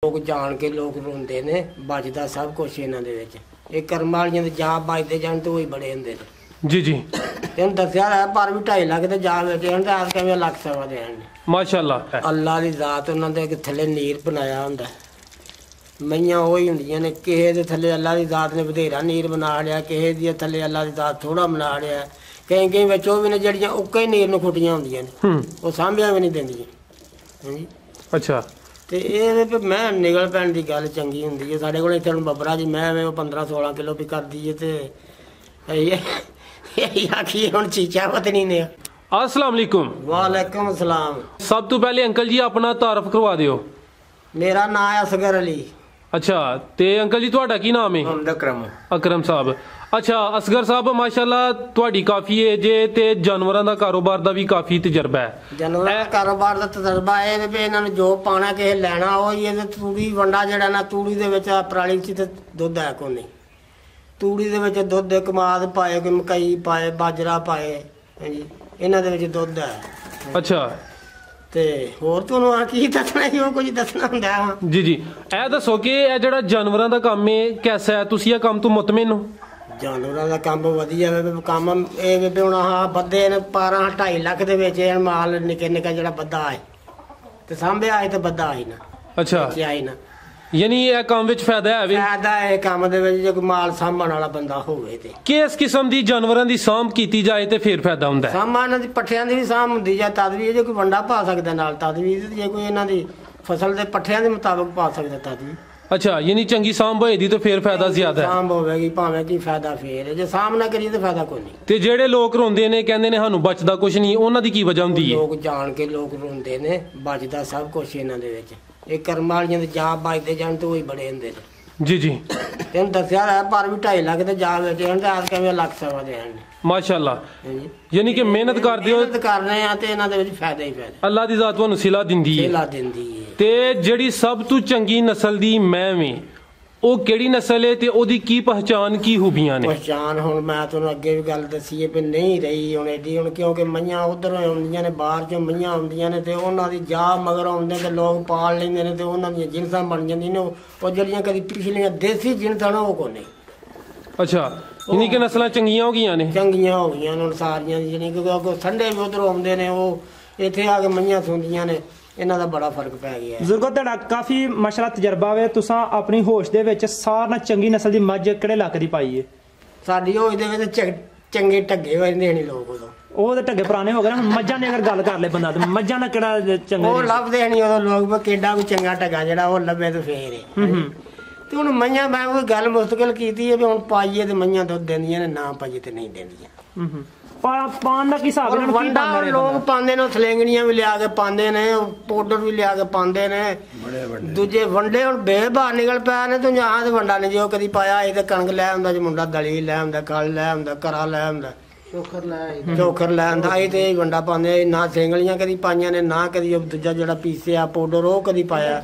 ਲੋਕ ਜਾਣ ਕੇ ਲੋਕ ਰੋਂਦੇ ਨੇ, ਬਚਦਾ ਸਭ ਕੁਛ ਇਹਨਾਂ ਦੇ ਵਿੱਚ। ਇਹ ਕਰਮ ਵਾਲੀਆਂ ਦੇ ਜਾ ਬਚਦੇ ਜਾਣ ਤੇ ਉਹ ਹੀ ਬੜੇ ਹੁੰਦੇ ਨੇ। ਜੀ ਜੀ, ਤੈਨੂੰ ਦੱਸਿਆ ਹੈ ਪਰ ਵੀ 2.5 ਲੱਖ ਤੇ ਜਾ ਬੈਠੇ ਹਨ ਤੇ ਆਸ ਕਿਵੇਂ ਲੱਖ ਸਵਾ ਦੇ ਹਨ। ਮਾਸ਼ਾਅੱਲਾ, ਅੱਲਾ ਦੀ ਜ਼ਾਤ ਉਹਨਾਂ ਦੇ ਥੱਲੇ ਨੀਰ ਬਣਾਇਆ ਹੁੰਦਾ। ਮਈਆਂ ਉਹ ਹੀ ਹੁੰਦੀਆਂ ਨੇ, ਕਿਸੇ ਦੇ ਥੱਲੇ ਅੱਲਾ ਦੀ ਜ਼ਾਤ ਨੇ ਵਧੇਰਾ ਨੀਰ ਬਣਾ ਲਿਆ, ਕਿਸੇ ਦੀ ਥੱਲੇ ਅੱਲਾ ਦੀ ਜ਼ਾਤ ਥੋੜਾ ਬਣਾ ਲਿਆ। ਕਈ ਵਿੱਚ ਉਹ ਵੀ ਨੇ ਜਿਹੜੀਆਂ ਉੱਕਾ ਹੀ ਨੀਰ ਨੂੰ ਖੁੱਟੀਆਂ ਹੁੰਦੀਆਂ ਨੇ, ਉਹ ਸਾਂਭਿਆ ਵੀ ਨਹੀਂ ਦਿੰਦੀਆਂ। ਹਾਂਜੀ, ਅੱਛਾ। ਤੇ ਇਹ ਮੈਂ ਨਿਗਲ ਪੈਣ ਦੀ ਗੱਲ ਚੰਗੀ ਹੁੰਦੀ ਹੈ। ਸਾਡੇ ਕੋਲ ਇੱਥੇ ਹੁਣ ਬੱਬਰਾ ਜੀ ਮੈਂ ਉਹ 15-16 ਕਿਲੋ ਵੀ ਕਰਦੀ ਹੈ ਤੇ ਆਖੀਏ ਹੁਣ ਚੀਚਾ ਪਤਨੀ ਨੇ। अस्सलाम वालेकुम। वालेकुम सलाम। सब तो पहले अंकल जी अपना तारफ करवा दियो। मेरा नाम है असगर अली। अच्छा, ते अंकल जी ਤੁਹਾਡਾ ਕੀ ਨਾਮ ਹੈ? ਅਕਰਮ। ਅਕਰਮ ਸਾਹਿਬ। ਅੱਛਾ ਅਸਗਰ ਸਾਹਿਬ, ਮਾਸ਼ਾਅੱਲਾ ਤੁਹਾਡੀ ਕਾਫੀ ਏਜ ਹੈ ਤੇ ਜਾਨਵਰਾਂ ਦਾ ਕਾਰੋਬਾਰ ਦਾ ਵੀ ਕਾਫੀ ਤਜਰਬਾ ਹੈ। ਜਾਨਵਰਾਂ ਦਾ ਕਾਰੋਬਾਰ ਦਾ ਤਜਰਬਾ ਇਹ ਵੀ ਇਹਨਾਂ ਨੂੰ ਜੋ ਪਾਣਾ ਕਿਸੇ ਲੈਣਾ ਉਹ ਹੀ ਇਹਦੇ ਤੂੜੀ ਵੰਡਾ ਜਿਹੜਾ ਨਾ ਤੂੜੀ ਦੇ ਵਿੱਚ ਪਰਾਲੀ ਚ ਤੇ ਦੁੱਧ ਹੈ ਕੋਈ ਨਹੀਂ। ਤੂੜੀ ਦੇ ਵਿੱਚ ਦੁੱਧ ਕਮਾਦ ਪਾਏ, ਕੋਈ ਮਕਈ ਪਾਏ, ਬਾਜਰਾ ਪਾਏ, ਹਾਂਜੀ ਇਹਨਾਂ ਦੇ ਵਿੱਚ ਦੁੱਧ ਹੈ। ਅੱਛਾ, ਤੇ ਹੋਰ ਤੁਹਾਨੂੰ ਆ ਕੀ ਦੱਸਣਾ ਹੀ ਉਹ ਕੁਝ ਦੱਸਣਾ ਹੁੰਦਾ। ਜੀ ਜੀ, ਇਹ ਦੱਸੋ ਕਿ ਇਹ ਜਿਹੜਾ ਜਾਨਵਰਾਂ ਦਾ ਕੰਮ ਹੈ ਕੈਸਾ ਹੈ, ਤੁਸੀਂ ਇਹ ਕੰਮ ਤੋਂ ਮੁਤਮਿਨ ਹੋ? ਜਾਨਵਰਾਂ ਦਾ ਕੰਮ ਵਧੀਆ ਵੇ। ਕੰਮ ਇਹ ਵੀ ਹੁਣ ਆਹ ਬੱਦੇ ਨੇ 2.5 ਲੱਖ ਦੇ ਵਿੱਚ ਮਾਲ ਨਿੱਕੇ ਨਿੱਕਾ ਜਿਹੜਾ ਬੱਦਾ ਹੈ ਤੇ ਸਾਂਭਿਆ ਹੈ ਤੇ ਬੱਦਾ ਆਈ ਨਾ। ਅੱਛਾ, ਆਈ ਨਾ, ਯਾਨੀ ਇਹ ਕੰਮ ਵਿੱਚ ਫਾਇਦਾ ਹੈ ਵੀ? ਫਾਇਦਾ ਹੈ ਕੰਮ ਦੇ ਵਿੱਚ ਜੇ ਕੋਈ ਮਾਲ ਸਾਂਭਣ ਵਾਲਾ ਬੰਦਾ ਹੋਵੇ ਤੇ। ਕਿਸ ਕਿਸਮ ਦੀ ਜਾਨਵਰਾਂ ਦੀ ਸਾਂਭ ਕੀਤੀ ਜਾਏ ਤੇ ਫਿਰ ਫਾਇਦਾ ਹੁੰਦਾ ਹੈ? ਸਾਂਭਾਂ ਇਹਨਾਂ ਦੀ ਪੱਠਿਆਂ ਦੀ ਵੀ ਸਾਂਭ ਹੁੰਦੀ ਜਾਂ ਤਦ ਵੀ ਜੇ ਕੋਈ ਵੰਡਾ ਪਾ ਸਕਦਾ ਨਾਲ ਤਦ ਵੀ, ਜੇ ਕੋਈ ਇਹਨਾਂ ਦੀ ਫਸਲ ਦੇ ਪੱਠਿਆਂ ਦੇ ਮੁਤਾਬਕ ਪਾ ਸਕਦਾ ਤਦ ਵੀ। ਅੱਛਾ, ਯਾਨੀ ਚੰਗੀ ਸਾਂਭ ਹੋਏਗੀ ਤਾਂ ਫਿਰ ਫਾਇਦਾ ਜ਼ਿਆਦਾ ਹੈ। ਸਾਂਭ ਹੋਵੇਗੀ ਭਾਵੇਂ ਕੀ ਫਾਇਦਾ ਫੇਰ, ਜੇ ਸਾਂਭ ਨਾ ਕਰੀਏ ਤਾਂ ਫਾਇਦਾ ਕੋਈ ਨਹੀਂ। ਤੇ ਜਿਹੜੇ ਲੋਕ ਰੋਂਦੇ ਨੇ ਕਹਿੰਦੇ ਨੇ ਸਾਨੂੰ ਬਚਦਾ ਕੁਝ ਨਹੀਂ, ਉਹਨਾਂ ਦੀ ਕੀ ਵਜ੍ਹਾ ਹੁੰਦੀ ਹੈ? ਲੋਕ ਜਾਣ ਕੇ ਲੋਕ ਰੋਂਦੇ ਨੇ, ਬਚਦਾ ਸਭ ਕੁਛ ਇਹਨਾਂ ਦੇ ਵਿੱਚ। ਇਹ ਕਰਮ ਵਾਲੀਆਂ ਦੇ ਜਾ ਬਚਦੇ ਜਾਣ ਤੇ ਉਹ ਹੀ ਬੜੇ ਹੁੰਦੇ ਨੇ। ਜੀ ਜੀ, ਤੈਨੂੰ ਦੱਸਿਆ ਹੈ ਪਰ ਵੀ 2.5 ਲੱਖ ਤੇ ਜਾ ਬੈਠੇ ਹਨ ਤੇ ਆਸ ਕਿਵੇਂ ਲੱਖ ਸਵਾ ਦੇ ਹਨ। ਮਾਸ਼ਾਅੱਲਾ, ਯਾਨੀ ਕਿ ਮਿਹਨਤ ਕਰਦੇ ਹੋ, ਮਿਹਨਤ ਕਰ ਰਹੇ ਆ ਤੇ ਇਹਨਾਂ ਦੇ ਵਿੱਚ ਫਾਇਦਾ ਹੀ ਫਾਇਦਾ। ਅੱਲਾ ਦੀ ਜ਼ਾਤ ਤੁਹਾਨੂੰ ਸਿਲਾ ਦਿੰਦੀ ਹੈ। ਸਿਲਾ ਦਿੰਦੀ ਹੈ। ਤੇ ਜਿਹੜੀ ਸਭ ਤੋਂ ਚੰਗੀ ਨਸਲ ਦੀ ਮੈਂ ਵੇ ਉਹ ਕਿਹੜੀ ਨਸਲ ਹੈ ਤੇ ਉਹਦੀ ਕੀ ਪਹਿਚਾਨ ਕੀ ਖੂਬੀਆਂ ਨੇ? ਪਹਿਚਾਨ ਹੁਣ ਮੈਂ ਤੁਹਾਨੂੰ ਅੱਗੇ ਵੀ ਗੱਲ ਦੱਸੀ ਹੈ ਵੀ ਨਹੀਂ ਰਹੀ ਹੁਣ ਐਡੀ, ਹੁਣ ਕਿਉਂਕਿ ਮਈਆਂ ਉਧਰੋਂ ਆਉਂਦੀਆਂ ਨੇ, ਬਾਹਰ ਚੋਂ ਮਈਆਂ ਆਉਂਦੀਆਂ ਨੇ ਤੇ ਉਹਨਾਂ ਦੀ ਜਾ ਮਗਰ ਆਉਂਦੇ ਤੇ ਲੋਕ ਪਾਲ ਲੈਂਦੇ ਨੇ ਤੇ ਉਹਨਾਂ ਦੀਆਂ ਜਿਣਸਾਂ ਬਣ ਜਾਂਦੀਆਂ ਨੇ। ਉਹ ਜਿਹੜੀਆਂ ਕਦੀ ਪਿਛਲੀਆਂ ਦੇਸੀ ਜਿਣਸਾਂ ਨੇ ਉਹ ਕੋ ਨਹੀਂ। ਅੱਛਾ, ਯਾਨੀ ਕਿ ਨਸਲਾਂ ਚੰਗੀਆਂ ਹੋ ਗਈਆਂ ਨੇ? ਚੰਗੀਆਂ ਹੋ ਗਈਆਂ ਨੇ ਸਾਰੀਆਂ, ਜਿਹੜੀ ਕਿਉਂਕਿ ਠੰਡੇ ਵੀ ਉਧਰੋਂ ਆਉਂਦੇ ਨੇ, ਉਹ ਇੱਥੇ ਆ ਕੇ ਮਈਆਂ ਸੁਣਦੀਆਂ ਨੇ। ਇਹਨਾਂ ਦਾ ਬੜਾ ਫਰਕ ਪੈ ਗਿਆ। ਬਜ਼ੁਰਗੋ ਤੁਹਾਡਾ ਕਾਫੀ ਮਾਸ਼ਾਅੱਲਾ ਤਜਰਬਾ ਹੋਵੇ, ਤੁਸੀਂ ਆਪਣੀ ਹੋਸ਼ ਦੇ ਵਿੱਚ ਸਾਰਿਆਂ ਨਾਲ ਚੰਗੀ ਨਸਲ ਦੀ ਮੱਝ ਕਿਹੜੇ ਇਲਾਕੇ ਦੀ ਪਾਈ ਹੈ? ਸਾਡੀ ਹੋਸ਼ ਦੇ ਵਿੱਚ ਚੰਗੇ ਢੱਗੇ ਹੋਏ ਨੇ ਲੋਕ। ਉਦੋਂ ਉਹ ਤਾਂ ਢੱਗੇ ਪੁਰਾਣੇ ਹੋ ਗਏ ਨਾ। ਮੱਝਾਂ ਦੀ ਅਗਰ ਗੱਲ ਕਰ ਲੈ ਬੰਦਾ ਤੇ ਮੱਝਾਂ ਦਾ ਕਿਹੜਾ ਚੰਗਾ? ਉਹ ਲੱਭਦੇ ਨਹੀਂ ਉਦੋਂ ਲੋਕ ਕਿੱਡਾ ਕੋਈ ਚੰਗਾ ਢੱਗਾ ਜਿਹੜਾ ਉਹ ਲੱਭੇ ਤੇ ਫੇਰ ਤੇ ਹੁਣ ਮਈਆਂ ਮੈਂ ਕੋਈ ਗੱਲ ਮੁਸ਼ਕਿਲ ਕੀਤੀ ਹੈ ਵੀ ਹੁਣ ਪਾਈਏ ਤੇ ਮਈਆਂ ਦੁੱਧ ਦਿੰਦੀਆਂ ਨੇ, ਨਾ ਪਾਈਏ ਤੇ ਨਹੀਂ ਦਿੰਦੀਆਂ। ਪਾਣ ਦਾ ਕੀ ਹਿਸਾਬ ਹੈ? ਵੰਡਾ ਲੋਕ ਪਾਉਂਦੇ ਨੇ, ਸਲੇਂਗਣੀਆਂ ਵੀ ਲਿਆ ਕੇ ਪਾਉਂਦੇ ਨੇ, ਪਾਊਡਰ ਵੀ ਲਿਆ ਕੇ ਪਾਉਂਦੇ ਨੇ। ਦੂਜੇ ਵੰਡੇ ਹੁਣ ਬੇਬਾਰ ਨਿਕਲ ਪਿਆ ਨੇ ਤੂੰ ਜਹਾਂ ਤੇ ਵੰਡਾ ਨੇ ਜੋ ਕਦੀ ਪਾਇਆ ਇਹ ਤੇ ਕਣਕ ਲੈ ਆਉਂਦਾ, ਜੇ ਮੁੰਡਾ ਦਲੀ ਲੈ ਆਉਂਦਾ, ਖਲ ਲੈ ਆਉਂਦਾ, ਕਰਾ ਲੈ ਆਉਂਦਾ, ਚੋਖਰ ਲੈ ਆਉਂਦਾ। ਇਹ ਤੇ ਵੰਡਾ ਪਾਉਂਦੇ, ਨਾ ਸੇਂਗਲੀਆਂ ਕਦੀ ਪਾਈਆਂ ਨੇ, ਨਾ ਕਦੀ ਦੂਜਾ ਜਿਹੜਾ ਪੀਸਿਆ ਪਾਊਡਰ ਉਹ ਕਦੀ ਪਾਇਆ।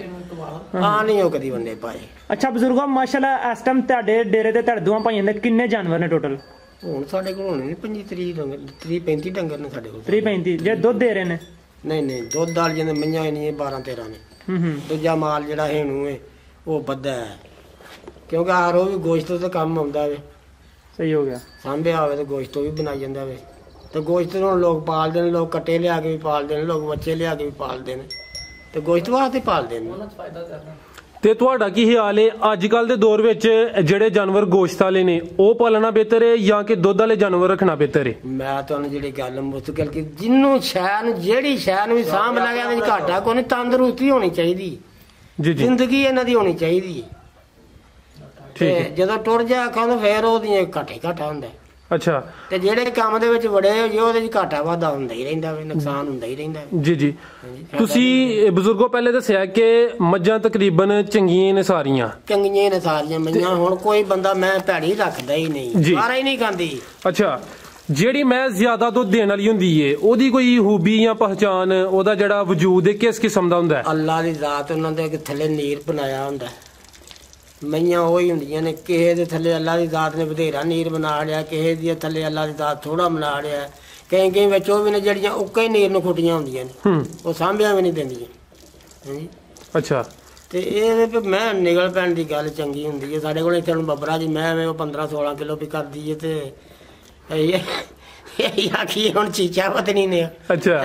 ਹਾਂ ਨਹੀਂ ਉਹ ਕਦੀ ਵੰਡੇ ਪਾਏ। ਅੱਛਾ ਬਜ਼ੁਰਗੋ, ਮਾਸ਼ਾਅੱਲਾ ਇਸ ਟਾਈਮ ਤੁਹਾਡੇ ਡੇਰੇ ਤੇ ਤੁਹਾਡੇ ਦੋਵਾਂ ਭਾਈਆਂ ਦੇ ਕਿੰਨੇ ਜਾਨਵਰ ਨੇ ਟੋਟਲ? ਹੁਣ ਸਾਡੇ ਕੋਲ ਹੋਣੇ 30-35 ਡੰਗਰ ਨੇ ਸਾਡੇ ਕੋਲ। 30-35 ਜੇ ਦੁੱਧ ਦੇ ਰਹੇ ਨੇ? ਨਹੀਂ ਦੁੱਧ ਵਾਲੀਆਂ ਨੇ ਮਈਆਂ ਨਹੀਂ, 12-13 ਨੇ। ਦੂਜਾ ਮਾਲ ਜਿਹੜਾ ਹੇਣੂ ਹੈ ਉਹ ਵੱਧਾ ਹੈ, ਕਿਉਂਕਿ ਆਰ ਉਹ ਵੀ ਗੋਸ਼ਤ ਤੋਂ ਕੰਮ ਆਉਂਦਾ ਵੇ। ਸਹੀ ਹੋ ਗਿਆ, ਸਾਂਭਿਆ ਹੋਵੇ ਤੇ ਗੋਸ਼ਤ ਵੀ ਬਣਾਈ ਜਾਂਦਾ ਵੇ। ਤੇ ਗੋਸ਼ਤ ਨੂੰ ਲੋਕ ਪਾਲਦੇ ਨੇ, ਲੋਕ ਕੱਟੇ ਲਿਆ ਕੇ ਵੀ ਪਾਲਦੇ ਨੇ, ਲੋਕ ਬੱਚੇ ਲਿਆ ਕੇ ਵੀ ਪਾਲਦੇ ਨੇ ਤੇ ਗੋਸ਼ਤ ਵਾਸਤੇ ਪਾਲਦੇ ਨੇ। ਤੇ ਤੁਹਾਡਾ ਕੀ ਖਿਆਲ ਹੈ ਅੱਜ ਕੱਲ ਦੇ ਦੌਰ ਵਿੱਚ ਜਿਹੜੇ ਜਾਨਵਰ ਗੋਸ਼ਤ ਵਾਲੇ ਨੇ ਉਹ ਪਾਲਣਾ ਬਿਹਤਰ ਹੈ ਜਾਂ ਕਿ ਦੁੱਧ ਵਾਲੇ ਜਾਨਵਰ ਰੱਖਣਾ ਬਿਹਤਰ ਹੈ? ਮੈਂ ਤੁਹਾਨੂੰ ਜਿਹੜੀ ਗੱਲ ਮੁਸ਼ਕਿਲ ਕਿ ਜਿੰਨੂੰ ਸ਼ੈ ਨੂੰ ਜਿਹੜੀ ਸ਼ੈ ਨੂੰ ਵੀ ਸਾਂਭ ਲੱਗਿਆ ਤੇ ਘਾਟਾ ਕੋਈ ਨਹੀਂ, ਤੰਦਰੁਸਤੀ ਹੋਣੀ ਚਾਹੀਦੀ, ਜ਼ਿੰਦਗੀ ਇਹਨਾਂ ਦੀ ਹੋਣੀ ਚਾਹੀਦੀ। ਤੇ ਜਦੋਂ ਟੁਰ ਜਾ ਖਾਂਦਾ ਫੇਰ ਉਹਦੀਆਂ ਘਾਟਾ ਹੁੰਦਾ। ਅੱਛਾ, ਤੇ ਜਿਹੜੇ ਕੰਮ ਦੇ ਵਿੱਚ ਵੜੇ ਹੋ ਜੇ ਉਹਦੇ ਚ ਘਾਟਾ ਵਾਧਾ ਹੁੰਦਾ ਹੀ ਰਹਿੰਦਾ ਵੇ, ਨੁਕਸਾਨ ਹੁੰਦਾ ਹੀ ਰਹਿੰਦਾ। ਜੀ ਜੀ, ਤੁਸੀਂ ਬਜ਼ੁਰਗੋ ਪਹਿਲੇ ਦੱਸਿਆ ਕਿ ਮੱਝਾਂ ਤਕਰੀਬਨ ਚੰਗੀਆਂ ਨੇ ਸਾਰੀਆਂ? ਚੰਗੀਆਂ ਨੇ ਸਾਰੀਆਂ ਮਈਆਂ। ਹੁਣ ਕੋਈ ਬੰਦਾ ਮੈਂ ਭੈੜੀ ਰੱਖਦਾ ਹੀ ਨਹੀਂ, ਸਾਰਾ ਹੀ ਨਹੀਂ ਖਾਂਦੀ। ਅੱਛਾ, ਜਿਹੜੀ ਮੈਂ ਜ਼ਿਆਦਾ ਦੁੱਧ ਦੇਣ ਵਾਲੀ ਹੁੰਦੀ ਏ ਉਹਦੀ ਕੋਈ ਖੂਬੀ ਜਾਂ ਪਹਿਚਾਨ, ਉਹਦਾ ਜਿਹੜਾ ਵਜੂਦ ਹੈ ਕਿਸ ਕਿਸਮ ਦਾ ਹੁੰਦਾ ਹੈ? ਅੱਲਾ ਦੀ ਜ਼ਾਤ ਉਹਨਾਂ ਦੇ ਥੱਲੇ ਨੀਰ ਬਣਾਇਆ ਹੁੰਦਾ। ਮਈਆਂ ਉਹ ਹੀ ਹੁੰਦੀਆਂ ਨੇ, ਕਿਸੇ ਦੇ ਥੱਲੇ ਅੱਲਾ ਦੀ ਜ਼ਾਤ ਨੇ ਵਧੇਰਾ ਨੀਰ ਬਣਾ ਲਿਆ, ਕਿਸੇ ਦੀ ਥੱਲੇ ਅੱਲਾ ਦੀ ਜ਼ਾਤ ਥੋੜਾ ਬਣਾ ਲਿਆ। ਕਈ ਵਿੱਚ ਉਹ ਵੀ ਨੇ ਜਿਹੜੀਆਂ ਉੱਕਾ ਹੀ ਨੀਰ ਨੂੰ ਖੁੱਟੀਆਂ ਹੁੰਦੀਆਂ ਨੇ, ਉਹ ਸਾਂਭਿਆ ਵੀ ਨਹੀਂ ਦਿੰਦੀਆਂ। ਅੱਛਾ, ਤੇ ਇਹ ਵੀ ਮੈਂ ਨਿਕਲ ਪੈਣ ਦੀ ਗੱਲ ਚੰਗੀ ਹੁੰਦੀ ਹੈ। ਸਾਡੇ ਕੋਲ ਇੱਥੇ ਹੁਣ ਬੱਬਰਾ ਜੀ ਮੈਂ ਉਹ 15-16 ਕਿਲੋ ਵੀ ਕਰਦੀ ਹੈ ਤੇ ਇਹ ਆਖੀ ਹੁਣ ਚੀਚਾ ਪਤਨੀ ਨੇ। ਅੱਛਾ,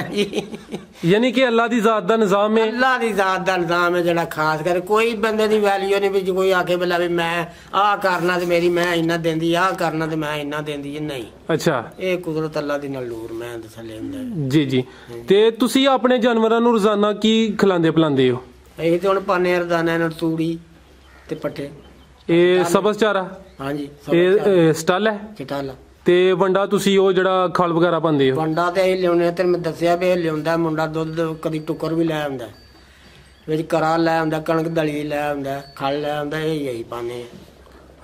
ਯਾਨੀ ਕਿ ਅੱਲਾ ਦੀ ਜ਼ਾਤ ਦਾ ਨਿਜ਼ਾਮ ਹੈ। ਅੱਲਾ ਦੀ ਜ਼ਾਤ ਦਾ ਨਿਜ਼ਾਮ ਹੈ ਜਿਹੜਾ ਖਾਸ ਕਰ ਕੋਈ ਬੰਦੇ ਦੀ ਵੈਲਿਊ ਨਹੀਂ ਵੀ ਕੋਈ ਆਕੇ ਬਲਾ ਵੀ ਮੈਂ ਆਹ ਕਰਨਾ ਤੇ ਮੇਰੀ ਮੈਂ ਇੰਨਾ ਦਿੰਦੀ, ਆਹ ਕਰਨਾ ਤੇ ਮੈਂ ਇੰਨਾ ਦਿੰਦੀ ਹੈ, ਨਹੀਂ। ਅੱਛਾ, ਇਹ ਕੁਦਰਤ ਅੱਲਾ ਦੀ ਨਲੂਰ ਮੈਂ ਥੱਲੇ ਹੁੰਦਾ। ਜੀ ਜੀ। ਤੇ ਤੁਸੀਂ ਆਪਣੇ ਜਾਨਵਰਾਂ ਨੂੰ ਰੋਜ਼ਾਨਾ ਕੀ ਖਿਲਾਉਂਦੇ ਪਿਲਾਉਂਦੇ ਹੋ? ਅਸੀਂ ਤੇ ਹੁਣ ਪਾਣੇ ਰਦਾਨਾ ਇਹਨਾਂ ਤੂੜੀ ਤੇ ਪੱਠੇ। ਇਹ ਸਬਜ਼ ਚਾਰਾ? ਹਾਂਜੀ, ਇਹ ਸਟਲ ਹੈ ਚਟਾਲਾ। ਤੇ ਵੰਡਾ ਤੁਸੀਂ ਉਹ ਜਿਹੜਾ ਖਲ ਵਗੈਰਾ ਪਾਉਂਦੇ ਹੋ? ਵੰਡਾ ਤੇ ਅਸੀਂ ਲਿਆਉਣੇ ਤੇ ਮੈਂ ਦੱਸਿਆ ਵੀ ਇਹ ਲਿਆਉਂਦਾ ਮੁੰਡਾ ਦੁੱਧ, ਕਦੀ ਟੁੱਕਰ ਵੀ ਲੈ ਆਉਂਦਾ, ਵਿੱਚ ਕਰਾ ਲੈ ਆਉਂਦਾ, ਕਣਕ ਦਲੀ ਲੈ ਆਉਂਦਾ, ਖਲ ਲੈ ਆਉਂਦਾ, ਇਹ ਹੀ ਪਾਣੇ।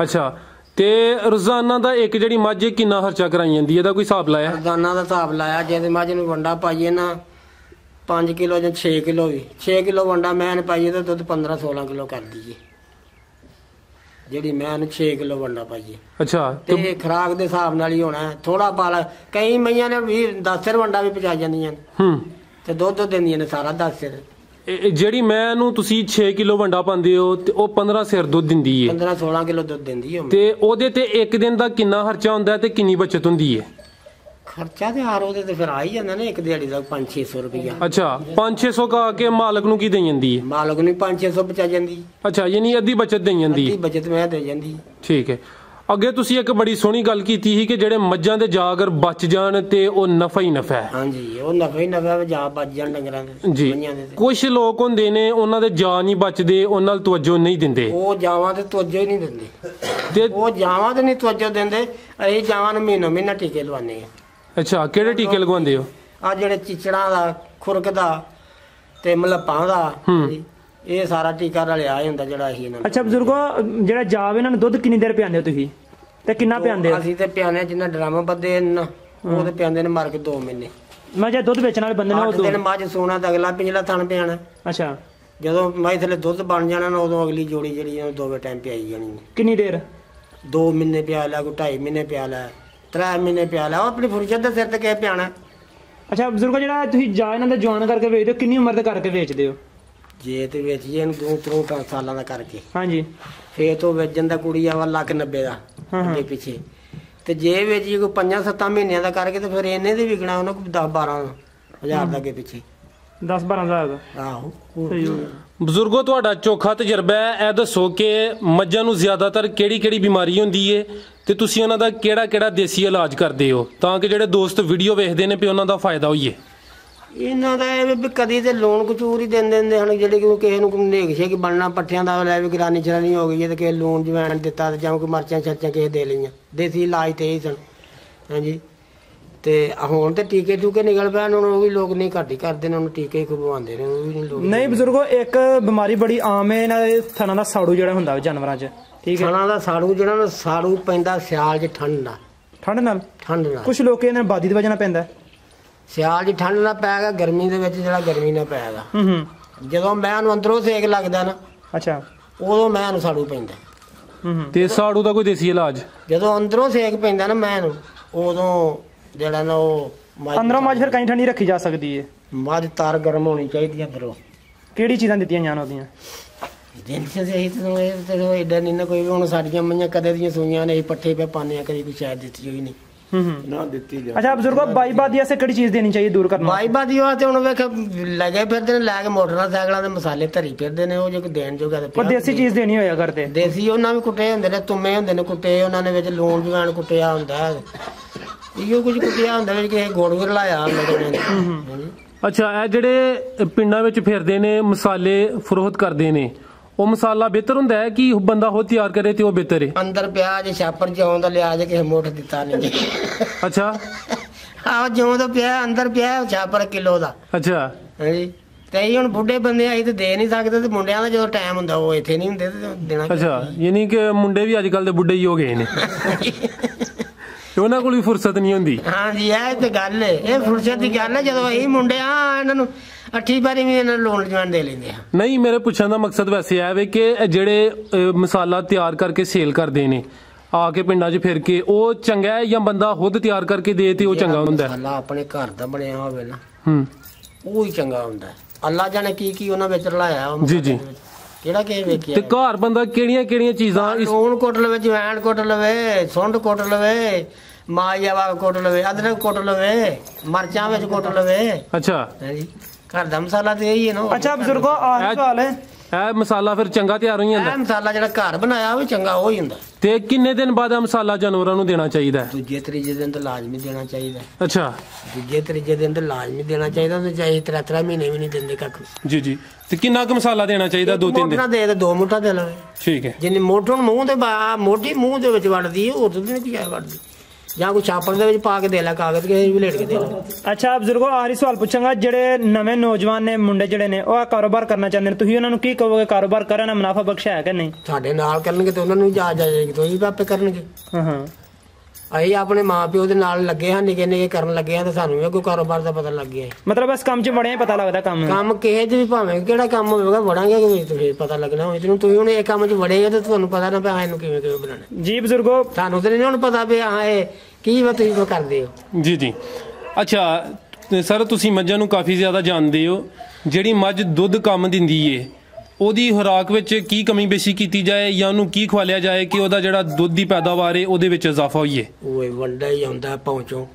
ਅੱਛਾ, ਤੇ ਰੋਜ਼ਾਨਾ ਦਾ ਇੱਕ ਜਿਹੜੀ ਮੱਝ ਕਿੰਨਾ ਖਰਚਾ ਕਰਾਈ ਜਾਂਦੀ ਇਹਦਾ ਕੋਈ ਹਿਸਾਬ ਲਾਇਆ? ਰੋਜ਼ਾਨਾ ਦਾ ਹਿਸਾਬ ਲਾਇਆ, ਜੇ ਮੱਝ ਨੂੰ ਵੰਡਾ ਪਾਈਏ ਨਾ 5 ਕਿਲੋ ਜਾਂ 6 ਕਿਲੋ ਵੀ, 6 ਕਿਲੋ ਵੰਡਾ ਮੈਂ ਪਾਈਏ ਤਾਂ ਦੁੱਧ 15-16 ਕਿਲੋ ਕਰ ਦਈਏ, ਜਿਹੜੀ ਮੈਂ 6 ਕਿਲੋ ਵੰਡਾ ਪਾਈਏ। ਅੱਛਾ, ਤੇ ਖਰਾਕ ਦੇ ਹਿਸਾਬ ਨਾਲ ਹੀ ਹੋਣਾ, ਥੋੜਾ ਪਾਲਾ। ਕਈ ਮਈਆਂ ਨੇ 10 ਸਿਰ ਵੰਡਾ ਵੀ ਪਚਾ ਜਾਂਦੀਆਂ ਨੇ ਤੇ ਦੁੱਧ ਦਿੰਦੀਆਂ ਨੇ ਸਾਰਾ 10 ਸਿਰ। ਜਿਹੜੀ ਮੈਂ ਨੂੰ ਤੁਸੀਂ 6 ਕਿਲੋ ਵੰਡਾ ਪਾਉਂਦੇ ਹੋ ਤੇ ਉਹ 15 ਸਿਰ ਦੁੱਧ ਦਿੰਦੀ ਹੈ? 15-16 ਕਿਲੋ ਦੁੱਧ ਦਿੰਦੀ ਹੈ। ਤੇ ਉਹਦੇ ਤੇ ਇੱਕ ਦਿਨ ਦਾ ਕਿੰਨਾ ਖਰਚਾ ਹੁੰਦਾ ਤੇ ਕਿੰਨੀ ਬਚਤ ਹੁੰਦੀ ਹੈ? ਖਰਚਾ ਤੇ ਹਾਰ ਉਹਦੇ ਤੇ ਫਿਰ ਆ ਹੀ ਜਾਂਦਾ ਨਾ, ਇੱਕ ਦਿਹਾੜੀ ਦਾ 500-600 ਰੁਪਇਆ। ਅੱਛਾ, 500-600 ਕਾ ਕੇ ਮਾਲਕ ਨੂੰ ਕੀ ਦੇ ਜਾਂਦੀ ਹੈ? ਮਾਲਕ ਨੂੰ 500-600 ਬਚਾ ਜਾਂਦੀ। ਅੱਛਾ, ਯਾਨੀ ਅੱਧੀ ਬਚਤ ਦੇ ਜਾਂਦੀ? ਅੱਧੀ ਬਚਤ ਮੈਂ ਦੇ ਜਾਂਦੀ। ਠੀਕ ਹੈ। ਅੱਗੇ ਤੁਸੀਂ ਇੱਕ ਬੜੀ ਸੋਹਣੀ ਗੱਲ ਕੀਤੀ ਸੀ ਕਿ ਜਿਹੜੇ ਮੱਝਾਂ ਦੇ ਜਾ ਅਗਰ ਬਚ ਜਾਣ ਤੇ ਉਹ ਨਫਾ ਹੀ ਨਫਾ ਹੈ। ਹਾਂਜੀ, ਉਹ ਨਫਾ ਹੀ ਨਫਾ ਹੈ, ਜਾ ਬਚ ਜਾਣ ਡੰਗਰਾਂ ਦੇ ਜੀ। ਕੁਝ ਲੋਕ ਹੁੰਦੇ ਨੇ ਉਹਨਾਂ ਦੇ ਜਾ ਨਹੀਂ ਬਚਦੇ, ਉਹਨਾਂ ਨਾਲ ਤਵੱਜੋ ਨਹੀਂ ਦਿੰਦੇ। ਉਹ ਜਾਵਾਂ ਤੇ ਤਵੱਜੋ ਹੀ ਨਹੀਂ ਦਿੰਦੇ, ਤੇ ਉਹ ਜਾਵਾਂ ਤੇ ਨਹੀਂ ਤਵੱਜੋ ਦਿੰਦੇ। ਅਸੀਂ ਜਾਵਾਂ ਨੂੰ ਮਹੀਨਾ ਟੀਕੇ ਲਵਾਉਂਦੇ ਆ। ਅੱਛਾ, ਕਿਹੜੇ ਟੀਕੇ ਲਗਵਾਉਂਦੇ ਹੋ? ਆ ਜਿਹੜੇ ਚਿਚੜਾਂ ਦਾ, ਖੁਰਕ ਦਾ ਤੇ ਮਲੱਪਾਂ ਦਾ, ਇਹ ਸਾਰਾ ਟੀਕਾ ਰਲਿਆ ਹੀ ਹੁੰਦਾ ਜਿਹੜਾ ਅਸੀਂ ਇਹਨਾਂ ਨੂੰ। ਅੱਛਾ ਬਜ਼ੁਰਗੋ, ਜਿਹੜਾ ਜਾਬ ਇਹਨਾਂ ਨੂੰ ਦੁੱਧ ਕਿੰਨੀ ਦੇਰ ਪਿਆਉਂਦੇ ਹੋ ਤੁਸੀਂ ਤੇ ਕਿੰਨਾ ਪਿਆਉਂਦੇ ਹੋ? ਅਸੀਂ ਤੇ ਪਿਆਉਂਦੇ ਜਿੰਨਾ ਡਰਾਮਾ ਬੱਦੇ ਉਹ ਤੇ ਪਿਆਉਂਦੇ ਨੇ ਮਾਰ ਕੇ 2 ਮਹੀਨੇ। ਮੈਂ ਜੇ ਦੁੱਧ ਵੇਚਣ ਵਾਲੇ ਬੰਦੇ ਨੇ 8 ਦਿਨ ਮੱਝ ਸੋਣਾ ਤਾਂ ਅਗਲਾ ਪਿਛਲਾ ਥਣ ਪਿਆਣਾ। ਅੱਛਾ, ਜਦੋਂ ਮੱਝ ਥੱਲੇ ਦੁੱਧ ਬਣ ਜਾਣਾ ਨਾ ਉਦੋਂ ਅਗਲੀ ਜੋੜੀ ਜਿਹੜੀ ਉਹ 2 ਟਾਈਮ ਪਿਆਈ ਜਾਣੀ। ਕਿੰਨੀ ਦੇਰ? 2 ਮਹੀਨੇ ਪਿਆ ਲਿਆ, ਕੋਈ 2.5 ਮਹੀਨੇ ਪਿਆ ਲਿਆ, 3 ਮਹੀਨੇ ਪਿਆ ਲਿਆ, ਉਹ ਆਪਣੀ ਫੁਰਸਤ ਦੇ ਸਿਰ ਤੇ ਕਿਹ ਪਿਆਣਾ। ਅੱਛਾ ਬਜ਼ੁਰਗੋ, ਜਿਹੜਾ ਤੁਸੀਂ ਜਾ ਇਹਨਾਂ ਦਾ ਜਵਾਨ ਕਰਕੇ ਵੇਚਦੇ ਹੋ, ਕਿੰਨੀ ਉਮਰ ਦੇ ਕਰਕੇ ਵੇਚਦੇ ਹੋ? ਜੇ ਤੇ ਵੇਚੀਏ ਇਹਨੂੰ 2-3 ਸਾਲਾਂ ਦਾ ਕਰਕੇ, ਹਾਂਜੀ, ਫੇਰ ਤੋਂ ਵੇਚਣ ਦਾ ਕੁੜੀ ਆ 1,90,000 ਦਾ ਅੱਗੇ ਪਿੱਛੇ। ਤੇ ਜੇ ਵੇਚੀਏ ਕੋਈ 5-7 ਮਹੀਨਿਆਂ ਦਾ ਕਰਕੇ ਤੇ ਫਿਰ ਇਹਨੇ ਦੇ ਵਿਕਣਾ ਉਹਨਾਂ ਕੋਈ 10-12 ਹਜ਼ਾਰ ਦਾ ਅੱਗੇ ਪਿੱਛੇ। 10-12 ਹਜ਼ਾਰ ਦਾ? ਆਹੋ। ਬਜ਼ੁਰਗੋ, ਤੁਹਾਡਾ ਚੋਖਾ ਤਜਰਬਾ ਹੈ, ਇਹ ਦੱਸੋ ਕਿ ਮੱਝਾਂ ਨੂੰ ਜ਼ਿਆਦਾਤਰ ਕਿਹੜੀ ਬਿਮਾਰੀ ਹੁੰਦੀ ਹੈ ਤੇ ਤੁਸੀਂ ਉਹਨਾਂ ਦਾ ਕਿਹੜਾ ਦੇਸੀ ਇਲਾਜ ਕਰਦੇ ਹੋ ਤਾਂ ਕਿ ਜਿਹੜੇ ਦੋਸਤ ਵੀਡੀਓ ਵੇਖਦੇ ਨੇ ਵੀ ਉਹਨਾਂ ਦਾ ਫਾਇਦਾ ਹੋਈਏ? ਇਹਨਾਂ ਦਾ ਇਹ ਵੀ ਕਦੀ ਤੇ ਲੂਣ ਕਚੂਰ ਹੀ ਦਿੰਦੇ ਹਨ, ਜਿਹੜੇ ਕਿ ਕਿਸੇ ਨੂੰ ਨੇਕ ਛੇਕ ਬਣਨਾ ਪੱਠਿਆਂ ਦਾ ਲੈ ਵੀ ਗਰਾਨੀ ਚਰਾਨੀ ਹੋ ਗਈ ਹੈ ਤੇ ਕਿਸੇ ਲੂਣ ਜਵੈਣ ਦਿੱਤਾ ਤੇ ਜਾਂ ਕੋਈ ਮਰਚਾਂ ਛਰਚਾਂ ਕਿਸੇ ਦੇ ਲਈਆਂ। ਦੇਸੀ ਇਲਾਜ ਤੇ ਹੀ ਸਨ। ਹਾਂਜੀ, ਤੇ ਹੁਣ ਤੇ ਟੀਕੇ ਟੂਕੇ ਨਿਕਲ ਪਏ, ਹੁਣ ਉਹ ਵੀ ਲੋਕ ਨਹੀਂ ਘੱਟ ਹੀ ਕਰਦੇ ਨੇ, ਉਹਨੂੰ ਟੀਕੇ ਹੀ ਖਵਾਉਂਦੇ ਨੇ, ਉਹ ਵੀ ਨਹੀਂ ਲੋਕ। ਨਹੀਂ ਬਜ਼ੁਰਗੋ, ਇੱਕ ਬਿਮਾਰੀ ਬੜੀ ਆਮ ਹੈ ਇਹਨਾਂ ਦੇ ਥਣਾਂ ਦਾ ਸਾੜੂ ਜਿਹੜਾ ਹੁੰਦਾ ਜਾਨਵਰਾਂ 'ਚ, ਠੀਕ ਹੈ? ਥਣਾਂ ਦਾ ਸਾੜੂ ਜਿਹੜਾ ਨਾ, ਸਾੜੂ ਪੈਂਦਾ ਸਿਆਲ 'ਚ ਠੰਡ ਨਾਲ। ਠੰਡ ਨਾਲ? ਠੰਡ ਨਾਲ। ਕੁਝ ਲੋਕ ਇਹਨਾਂ ਬਾਦੀ ਦੀ ਵਜ੍ਹਾ ਨਾਲ ਪੈਂਦਾ। ਸਿਆਲ 'ਚ ਠੰਡ ਨਾਲ ਪੈਗਾ, ਗਰਮੀ ਦੇ ਵਿੱਚ ਜਿਹੜਾ ਗਰਮੀ ਨਾਲ ਪੈਗਾ। ਜਦੋਂ ਮੈਂ ਨੂੰ ਅੰਦਰੋਂ ਸੇਕ ਲੱਗਦਾ ਨਾ, ਅੱਛਾ, ਉਦੋਂ ਮੈਂ ਨੂੰ ਸਾੜੂ ਪੈਂਦਾ। ਤੇ ਸਾੜੂ ਦਾ ਕੋਈ ਦੇਸੀ ਇਲਾਜ? ਜਦੋਂ ਅੰਦਰੋਂ ਸੇਕ ਪੈਂਦਾ ਨਾ ਮੈਂ ਨੂੰ, ਉਦੋਂ ਜਿਹੜਾ ਨਾ ਉਹ ਅੰਦਰੋਂ ਮੱਝ ਫਿਰ ਕਈ ਠੰਡੀ ਰੱਖੀ ਜਾ ਸਕਦੀ ਹੈ। ਮੱਝ ਤਾਰ ਗਰਮ ਹੋਣੀ ਚਾਹੀਦੀ ਅੰਦਰੋਂ। ਕਿਹੜੀ ਚੀਜ਼ਾਂ ਦਿੱਤੀਆਂ ਜਾਣ ਉਹਦੀਆਂ? ਦਿਨ ਸੇ ਸਹੀ ਤੇ ਏਡਾ ਨਹੀਂ ਨਾ ਕੋਈ। ਹੁਣ ਸਾਡੀਆਂ ਮਈਆਂ ਕਦੇ ਦੀਆਂ ਸੂਈਆਂ ਨੇ, ਪੱਠੇ ਪੇ ਪਾਉਂਦੇ ਆ, ਕਦੀ ਕੋਈ ਸ਼ਾਇਦ ਦਿੱਤੀ ਹੋਈ ਨਹੀਂ ਨਾ ਦਿੱਤੀ ਜਾ। ਅੱਛਾ ਬਜ਼ੁਰਗੋ, ਬਾਈਬਾਦੀ ਵਾਸਤੇ ਕਿਹੜੀ ਚੀਜ਼ ਦੇਣੀ ਚਾਹੀਏ ਦੂਰ ਕਰਨਾ? ਬਾਈਬਾਦੀ ਵਾਸਤੇ ਹੁਣ ਵੇਖ ਲੱਗੇ ਫਿਰਦੇ ਨੇ, ਲੈ ਕੇ ਮੋਟਰਸਾਈਕਲਾਂ ਦੇ ਮਸਾਲੇ ਧਰੀ ਫਿਰਦੇ ਨੇ, ਉਹ ਜੇ ਕੋਈ ਦੇਣ ਜੋਗਾ ਤੇ ਦੇਸੀ ਚੀਜ਼ ਦੇਣੀ ਹੋਇਆ ਕਰਦੇ। ਦੇਸੀ ਉਹਨਾਂ ਵੀ ਕੁੱਟੇ ਹੁੰਦੇ ਨੇ, ਤੁੰਮੇ ਹੁੰਦੇ ਨੇ ਕੁੱਟੇ, ਉਹਨਾਂ ਨੇ ਵਿੱਚ ਲੂਣ ਜਵੈਣ ਕੁੱਟਿਆ ਹੁੰਦਾ, ਇਹੋ ਕੁਝ ਕੁੱਟਿਆ ਹੁੰਦਾ, ਵਿੱਚ ਕਿਸੇ ਗੁੜ ਵੀ ਰਲਾਇਆ ਹੁੰਦਾ। ਅੱਛਾ, ਇਹ ਜਿਹੜੇ ਪਿੰਡਾਂ ਵਿੱਚ ਫਿਰਦੇ ਨੇ ਮਸਾਲੇ ਫਰੋਖਤ ਕਰਦੇ ਨੇ, ਉਹ ਮਸਾਲਾ ਬਿਹਤਰ ਹੁੰਦਾ ਹੈ ਕਿ ਬੰਦਾ ਉਹ ਤਿਆਰ ਕਰੇ ਤੇ ਉਹ ਬਿਹਤਰ ਹੈ? ਅੰਦਰ ਪਿਆਜ ਛਾਪਰ ਜਿਉਂ ਦਾ ਲਿਆ ਜੇ ਕਿਸੇ ਮੁੱਠ ਦਿੱਤਾ ਨਹੀਂ। ਅੱਛਾ, ਆਹ ਜਿਉਂ ਦਾ ਪਿਆ ਅੰਦਰ ਪਿਆ ਛਾਪਰ ਕਿਲੋ ਦਾ। ਅੱਛਾ, ਹਾਂਜੀ। ਤੇ ਅਸੀਂ ਹੁਣ ਬੁੱਢੇ ਬੰਦੇ ਆਈ ਤੇ ਦੇ ਨਹੀਂ ਸਕਦੇ, ਤੇ ਮੁੰਡਿਆਂ ਦਾ ਜਦੋਂ ਟਾਈਮ ਹੁੰਦਾ ਉਹ ਇੱਥੇ ਨਹੀਂ ਹੁੰਦੇ ਤੇ ਦੇਣਾ। ਅੱਛਾ, ਯਾਨੀ ਕਿ ਮੁੰਡੇ ਵੀ ਅੱਜ ਕੱਲ ਦੇ ਬੁੱਢੇ ਹੀ ਹੋ ਗਏ ਨੇ, ਉਹਨਾਂ ਕੋਲ ਵੀ ਫੁਰਸਤ ਨਹੀਂ ਹੁੰਦੀ। ਹਾਂਜੀ, ਇਹ ਤੇ ਗੱਲ ਹੈ, ਇਹ ਫੁਰਸਤ ਦੀ ਗੱਲ ਹੈ। ਜਦੋਂ ਅਸੀਂ ਮੁੰਡੇ ਆ, ਇਹਨਾਂ ਨੂੰ 8 ਵਾਰੀ ਵੀ ਇਹਨਾਂ ਨੂੰ ਲੋਨ ਜਵਾਨ ਦੇ ਲੈਂਦੇ ਆ। ਨਹੀਂ, ਮੇਰੇ ਪੁੱਛਣ ਦਾ ਮਕਸਦ ਵੈਸੇ ਹੈ ਵੇ ਕਿ ਜਿਹੜੇ ਮਸਾਲਾ ਤਿਆਰ ਕਰਕੇ ਸੇਲ ਕਰਦੇ ਨੇ ਆ ਕੇ ਪਿੰਡਾਂ 'ਚ ਫਿਰ ਕੇ, ਉਹ ਚੰਗਾ ਹੈ ਜਾਂ ਬੰਦਾ ਖੁਦ ਤਿਆਰ ਕਰਕੇ ਦੇ ਤੇ ਉਹ ਚੰਗਾ ਹੁੰਦਾ? ਮਸਾਲਾ ਆਪਣੇ ਘਰ ਦਾ ਬਣਿਆ ਹੋਵੇ ਨਾ, ਉਹ ਹੀ ਚੰਗਾ ਹੁੰਦਾ। ਅੱਲਾ ਜਾਣੇ ਕੀ ਉਹਨਾਂ ਵਿੱਚ ਰਲਾਇਆ। ਜੀ ਜੀ। ਕਿਹੜਾ ਕਿਸੇ ਵੇਖਿਆ ਤੇ ਘਰ ਬੰਦਾ ਕਿਹੜੀਆਂ ਕਿਹੜੀਆਂ ਚੀਜ਼ਾਂ ਲੂਣ ਕੁੱਟ ਲਵੇ, ਜਵੈਣ ਕੁੱਟ ਲਵੇ, ਸੁੰਡ ਕੁੱਟ ਲਵੇ, ਮਾਇਆ ਕੁੱਟ ਲਵੇ, ਅਦਰਕ ਕੁੱਟ ਲਵੇ, ਮਰਚਾਂ ਵਿੱਚ ਕੁੱਟ ਲਵੇ। ਅੱਛਾ ਹਾਂਜੀ, ਘਰ ਦਾ ਮਸਾਲਾ ਤੇ ਇਹੀ ਹੈ ਨਾ। ਅੱਛਾ ਬਜ਼ੁਰਗੋ ਆਹ ਸਵਾਲ ਹੈ, ਇਹ ਮਸਾਲਾ ਫਿਰ ਚੰਗਾ ਤਿਆਰ ਹੋ ਜਾਂਦਾ? ਇਹ ਮਸਾਲਾ ਜਿਹੜਾ ਘਰ ਬਣਾਇਆ ਉਹ ਵੀ ਚੰਗਾ ਉਹ ਹੀ ਹੁੰਦਾ। ਤੇ ਕਿੰਨੇ ਦਿਨ ਬਾਅਦ ਇਹ ਮਸਾਲਾ ਜਾਨਵਰਾਂ ਨੂੰ ਦੇਣਾ ਚਾਹੀਦਾ ਹੈ? ਦੂਜੇ ਤੀਜੇ ਦਿਨ ਤਾਂ ਲਾਜ਼ਮੀ ਦੇਣਾ ਚਾਹੀਦਾ। ਅੱਛਾ, ਦੂਜੇ ਤੀਜੇ ਦਿਨ ਤਾਂ ਲਾਜ਼ਮੀ ਦੇਣਾ ਚਾਹੀਦਾ, ਤੇ ਚਾਹੇ 3 ਮਹੀਨੇ ਵੀ ਨਹੀਂ ਦਿੰਦੇ ਕੱਖ। ਜੀ ਜੀ। ਤੇ ਕਿੰਨਾ ਕੁ ਮਸਾਲਾ ਦੇਣਾ ਚਾਹੀਦਾ? 2-3 ਦਿਨ? ਮੋਟਾ ਦੇ ਤੇ 2 ਮੁੱਠਾ ਦੇ ਲਵੇ। ਠੀਕ ਹੈ। ਜਿੰਨੀ ਮੋਟਰ ਮੂੰਹ ਤੇ ਮੋਟੀ ਮੂੰਹ ਦੇ ਵਿੱਚ ਵੜਦੀ ਹੈ, ਹੋਰ ਤਾਂ ਨਹੀਂ ਕੀ ਵੜਦੀ। ਜਾਂ ਕੋਈ ਛਾਪੜ ਦੇ ਵਿੱਚ ਪਾ ਕੇ ਦੇ ਲੈ, ਕਾਗਜ਼ ਕੇ ਵੀ ਲੇਟ ਕੇ ਦੇ ਲੈ। ਅੱਛਾ ਬਜ਼ੁਰਗੋ ਆਖਰੀ ਸਵਾਲ ਪੁੱਛਾਂਗਾ, ਜਿਹੜੇ ਨਵੇਂ ਨੌਜਵਾਨ ਨੇ ਮੁੰਡੇ ਜਿਹੜੇ ਨੇ ਉਹ ਕਾਰੋਬਾਰ ਕਰਨਾ ਚਾਹੁੰਦੇ ਨੇ, ਤੁਸੀਂ ਉਹਨਾਂ ਨੂੰ ਕੀ ਕਹੋਗੇ? ਕਾਰੋਬਾਰ ਕਰਨ ਨਾਲ ਮੁਨਾਫਾ ਬਖਸ਼ ਹੈ ਕਿ ਨਹੀਂ? ਸਾਡੇ ਨਾਲ ਕਰਨਗੇ ਤੇ ਉਹਨਾਂ ਨੂੰ ਜਾ ਜਾਏਗੀ, ਤੁਸੀਂ ਵੀ ਆਪੇ ਕਰਨਗੇ। ਹਾਂ ਅਸੀਂ ਆਪਣੇ ਮਾਪਿਓ ਦੇ ਨਾਲ ਲੱਗੇ ਹਾਂ, ਨਿੱਕੇ ਨਿੱਕੇ ਕਰਨ ਲੱਗੇ ਹਾਂ, ਤੇ ਸਾਨੂੰ ਵੀ ਕੋਈ ਕਾਰੋਬਾਰ ਦਾ ਪਤਾ ਲੱਗ ਗਿਆ। ਮਤਲਬ ਇਸ ਕੰਮ 'ਚ ਬੜਿਆ ਪਤਾ ਲੱਗਦਾ ਕੰਮ ਕਿਸੇ 'ਚ ਵੀ ਭਾਵੇਂ ਕਿਹੜਾ ਕੰਮ ਹੋਵੇਗਾ ਵੜਾਂਗੇ ਕਿ ਫਿਰ ਪਤਾ ਲੱਗਣਾ ਹੋਏ ਤੈਨੂੰ। ਤੁਸੀਂ ਹੁਣ ਇਹ ਕੰਮ 'ਚ ਵੜੇਗਾ ਤੇ ਤੁਹਾਨੂੰ ਪਤਾ ਨਾ ਪਿਆ ਇਹਨੂੰ ਕਿਵੇਂ ਕਿਵੇਂ ਬਣਾਉਣਾ। ਜੀ ਬਜ਼ੁਰਗੋ ਤੁਹਾਨੂੰ ਤੇ ਨਹੀਂ ਹੁਣ ਪਤਾ ਵੀ ਹਾਂ ਇਹ ਕੀ ਵਾ ਤੁਸੀਂ ਕਰਦੇ ਹੋ। ਜੀ ਜੀ। ਅੱਛਾ ਸਰ, ਤੁਸੀਂ ਮੱਝਾਂ ਨੂੰ ਕਾਫੀ ਜ਼ਿਆਦਾ ਜਾਣਦੇ ਹੋ। ਜਿਹੜੀ ਮੱਝ ਦੁੱਧ ਕੰਮ ਦਿੰਦੀ ਏ, ਉਹਦੀ ਖੁਰਾਕ ਵਿੱਚ ਕੀ ਕਮੀ ਬੇਸ਼ੀ ਕੀਤੀ ਜਾਏ ਜਾਂ ਉਹਨੂੰ ਕੀ ਖਵਾਲਿਆ ਜਾਏ ਕਿ ਉਹਦਾ ਜਿਹੜਾ ਦੁੱਧ ਦੀ ਪੈਦਾਵਾਰ ਹੈ ਉਹਦੇ ਵਿੱਚ ਇਜ਼ਾਫਾ ਹੋਈਏ? ਉਹ ਵੰਡਾ ਹੀ ਆਉਂਦਾ ਪਹੁੰਚੋ,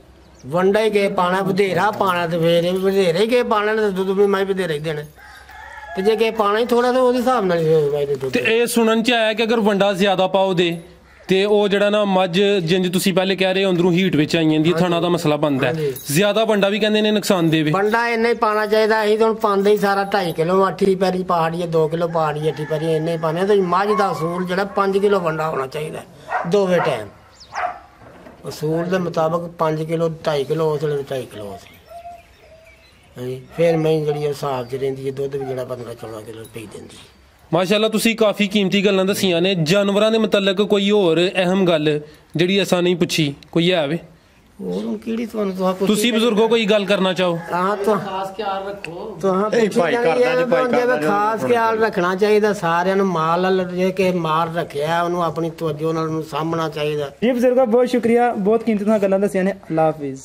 ਵੰਡਾ ਹੀ ਕੇ ਪਾਣਾ, ਵਧੇਰਾ ਪਾਣਾ ਤੇ ਫੇਰ ਵਧੇਰੇ ਕੇ ਪਾਣਾ ਤੇ ਦੁੱਧ ਵੀ ਮੈਂ ਵਧੇਰੇ ਹੀ ਦੇਣਾ। ਤੇ ਜੇ ਕੇ ਪਾਣਾ ਹੀ ਥੋੜਾ ਤਾਂ ਉਹਦੇ ਹਿਸਾਬ ਨਾਲ ਹੀ ਦੁੱਧ। ਤੇ ਇਹ ਸੁਣਨ ਚ ਆਇਆ ਕਿ ਅਗਰ ਵੰਡਾ ਜ਼ਿਆਦਾ ਪਾਓ ਦੇ ਤੇ ਉਹ ਜਿਹੜਾ ਨਾ ਮੱਝ, ਜਿੰਜ ਤੁਸੀਂ ਪਹਿਲੇ ਕਹਿ ਰਹੇ ਹੋ, ਅੰਦਰੋਂ ਹੀਟ ਵਿੱਚ ਆਈ ਜਾਂਦੀ, ਥਣਾ ਦਾ ਮਸਲਾ ਬਣਦਾ ਹੈ। ਜ਼ਿਆਦਾ ਵੰਡਾ ਵੀ ਕਹਿੰਦੇ ਨੇ ਨੁਕਸਾਨ ਦੇਵੇ। ਵੰਡਾ ਇੰਨਾ ਹੀ ਪਾਣਾ ਚਾਹੀਦਾ। ਅਸੀਂ ਤਾਂ ਹੁਣ ਪਾਉਂਦੇ ਹੀ ਸਾਰਾ 2.5 ਕਿਲੋ ਅੱਠੀ ਪੈਰੀ ਪਹਾੜੀ, 2 ਕਿਲੋ ਪਹਾੜੀ ਅੱਠੀ ਪੈਰੀ ਇੰਨੇ ਹੀ ਪਾਣੇ। ਤੇ ਮੱਝ ਦਾ ਅਸੂਲ ਜਿਹੜਾ 5 ਕਿਲੋ ਵੰਡਾ ਹੋਣਾ ਚਾਹੀਦਾ ਦੋਵੇਂ ਟਾਈਮ। ਅਸੂਲ ਦੇ ਮੁਤਾਬਕ 5 ਕਿਲੋ 2.5 ਕਿਲੋ ਉਸ ਵੇਲੇ 2.5 ਕਿਲੋ ਉਸ ਹਾਂਜੀ। ਫਿਰ ਮੈਂ ਜਿਹੜੀ ਹਿਸਾਬ 'ਚ ਰਹਿੰਦੀ ਹੈ, ਦੁੱਧ ਵੀ ਜਿਹੜਾ 15-14 ਕਿਲੋ ਪਈ ਦਿੰਦੀ ਹੈ। ਮਾਸ਼ਾਅੱਲਾ, ਤੁਸੀਂ ਕਾਫੀ ਕੀਮਤੀ ਗੱਲਾਂ ਦੱਸੀਆਂ ਨੇ। ਜਾਨਵਰਾਂ ਦੇ ਮੁਤਲਕ ਕੋਈ ਹੋਰ ਅਹਿਮ ਗੱਲ ਜਿਹੜੀ ਅਸਾਂ ਨਹੀਂ ਪੁੱਛੀ ਕੋਈ ਹੈ ਵੇ? ਹੋਰ ਕਿਹੜੀ ਤੁਹਾਨੂੰ ਤੁਸੀਂ ਬਜ਼ੁਰਗੋ ਕੋਈ ਗੱਲ ਕਰਨਾ ਚਾਹੋ? ਹਾਂ ਤਾਂ ਖਾਸ ਖਿਆਲ ਰੱਖੋ। ਖਾਸ ਖਿਆਲ ਰੱਖਣਾ ਚਾਹੀਦਾ ਸਾਰਿਆਂ ਨੂੰ। ਮਾਲ ਜੇ ਕਿ ਮਾਰ ਰੱਖਿਆ ਉਹਨੂੰ ਆਪਣੀ ਤਵੱਜੋ ਨਾਲ ਉਹਨੂੰ ਸਾਂਭਣਾ ਚਾਹੀਦਾ। ਜੀ ਬਜ਼ੁਰਗੋ ਬਹੁਤ ਸ਼ੁਕਰੀਆ, ਬਹੁਤ ਕੀਮਤੀ ਗੱਲਾਂ ਦੱਸੀਆਂ ਨੇ। ਅੱਲਾਹ ਹਾਫਿਜ਼।